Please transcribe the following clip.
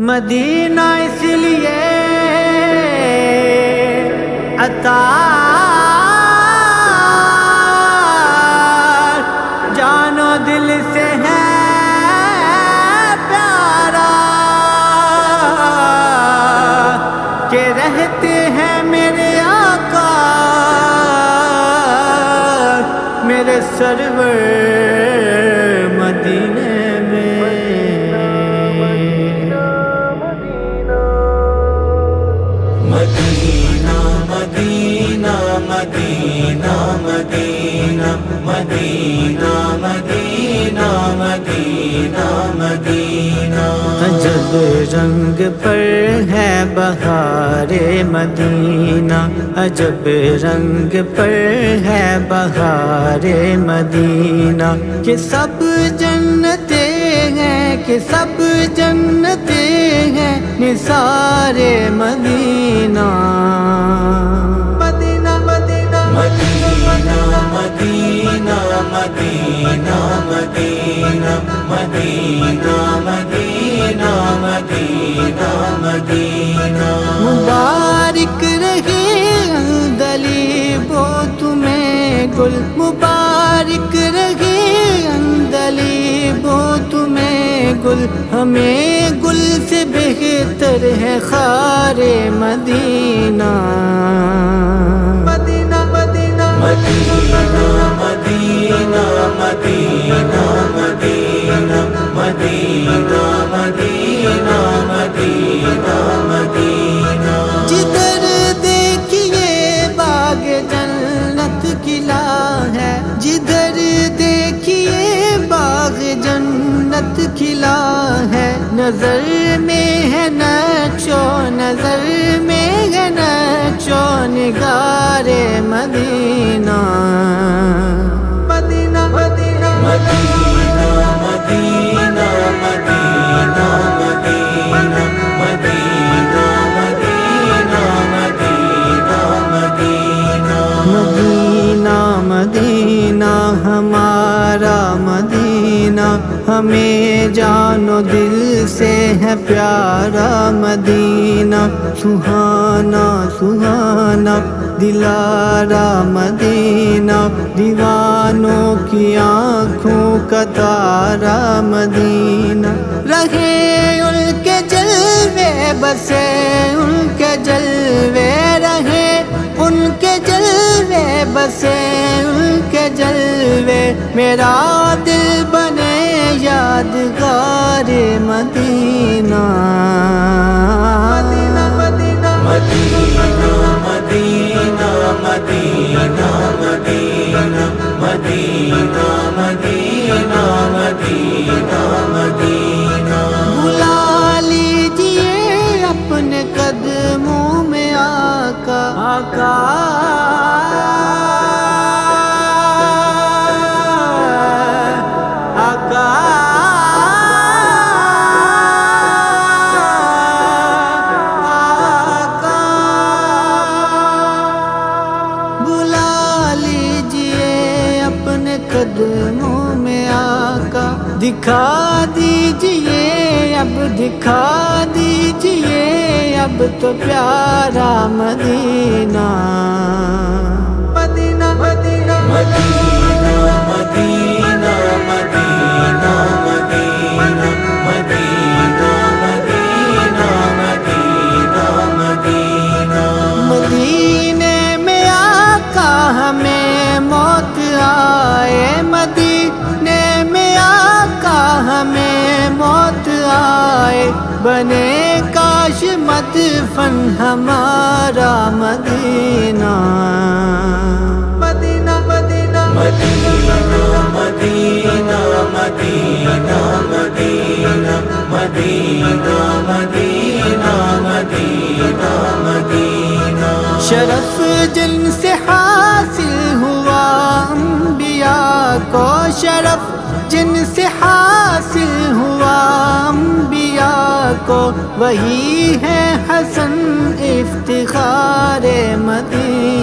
مدینہ اس لیے عطا جان و دل سے ہے پیارا کہ رہتے ہیں میرے آقا میرے سرور مدینے میں۔ مدینہ مدینہ مدینہ مدینہ مدینہ مدینہ مدینہ مدینہ عجب رنگ پر ہے بہار مدینہ، عجب رنگ پر ہے بہار مدینہ، کہ سب جنتے ہیں کہ سب جنتے ہیں نثار مدینہ۔ مدینہ مدینہ مدینہ مدینہ مدینہ مدینہ مدینہ مدینہ مدینہ مدینہ مبارک رہے اندلیب و تمہیں گل، مبارک رہے اندلیب و تمہیں گل، ہمیں گل سے بہتر ہے خار مدینہ۔ مدینہ مدینہ مدینہ مدینہ مدینہ مدینہ مدینہ مدینہ مدینہ مدینہ جدھر دیکھیے باغ جنت کھلا ہے، جدھر دیکھیے باغ جنت کھلا ہے، نظر میں ہے نقش و نظر میں ہے نقش و نگار مدینہ۔ مدینہ مدینہ مدینہ مدینہ مدینہ مدینہ مدینہ مدینہ مدینہ مدینہ مدینہ ہمارا مدینہ، ہمیں جان و دل سے ہے پیارا مدینہ، سہانا سہانا دلارا مدینہ، دیوانوں کی آنکھوں کا تارا مدینہ، رہے ان کے جلوے بسے ان کے جلوے، رہے ان کے جلوے بسے ان کے جلوے، میرا دل بنے یادگار مدینہ۔ مدینہ مدینہ مدینہ مدینہ مدینہ مدینہ مدینہ مدینہ مدینہ مدینہ بلا لیجیے اپنے قدموں میں آقا، آقا آقا آقا، بلا لیجیے اپنے قدموں میں آقا، دکھا دیجیے اب دکھا دیجیے اب تو پیارا مدینہ۔ مدینہ مدینہ مدینہ مدینہ مدینہ مدینہ مدینہ مدینہ مدینہ مدینہ مدینے میں آقا ہمیں موت آئے، مدینے میں آقا ہمیں موت آئے، بنے کاش مدفن ہمارا مدینہ۔ مدینہ مدینہ مدینہ مدینہ مدینہ مدینہ مدینہ مدینہ مدینہ مدینہ شرف جن سے حاصل ہوا انبیاء کو، شرف جن سے حاصل ہوا انبیاء کو، وہی ہے حسن افتخار مدینہ۔